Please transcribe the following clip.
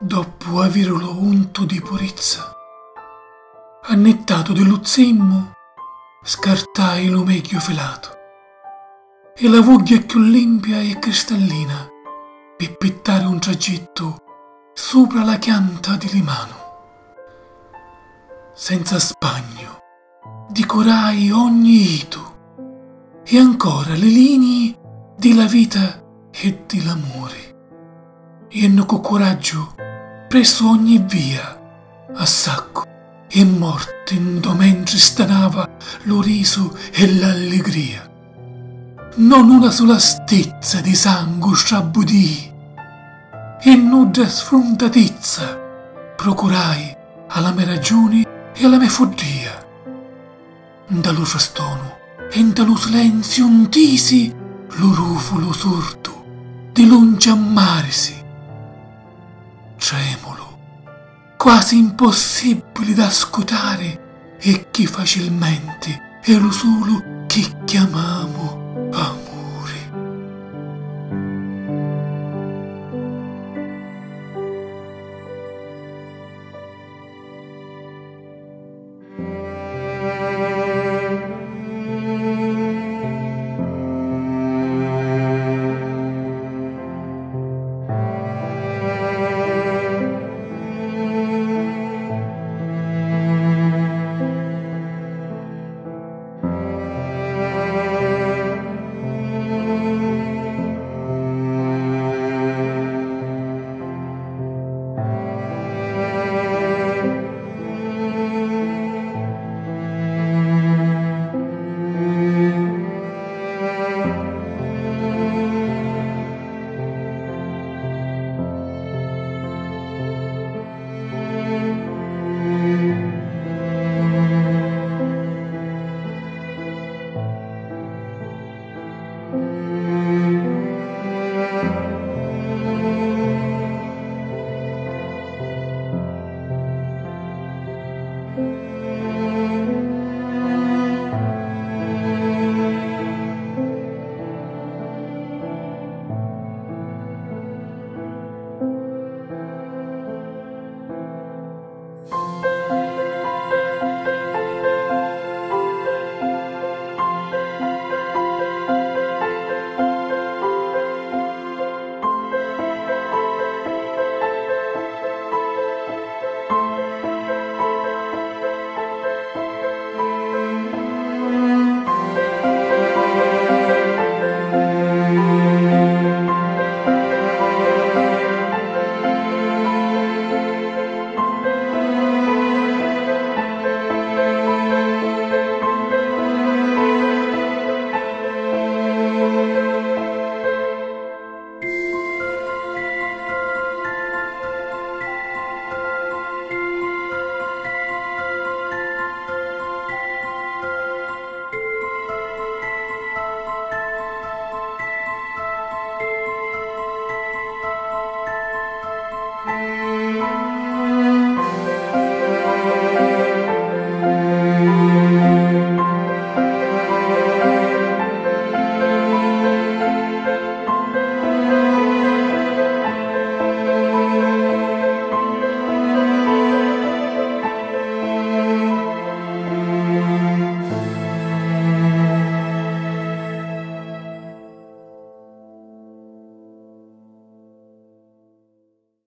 dopo averlo unto di purezza, annettato dell'uzzemmo, scartai lo meglio felato, e la voglia più limpia e cristallina, per pittare un tragitto sopra la chianta di Limano. Senza spagno, decorai ogni ito, e ancora le linee della vita e dell'amore. E con coraggio presso ogni via, a sacco e morte mentre stanava lo riso e l'allegria. Non una sola stezza di sangue strabudì, e nuda sfrontatezza procurai alla mia ragione e alla mia follia. Dallo frastono e dallo silenzio untisi lo rufolo sordo di l'ungiammarsi. Tremulo, quasi impossibile da ascoltare, e che facilmente è lo solo che chiamamo amore.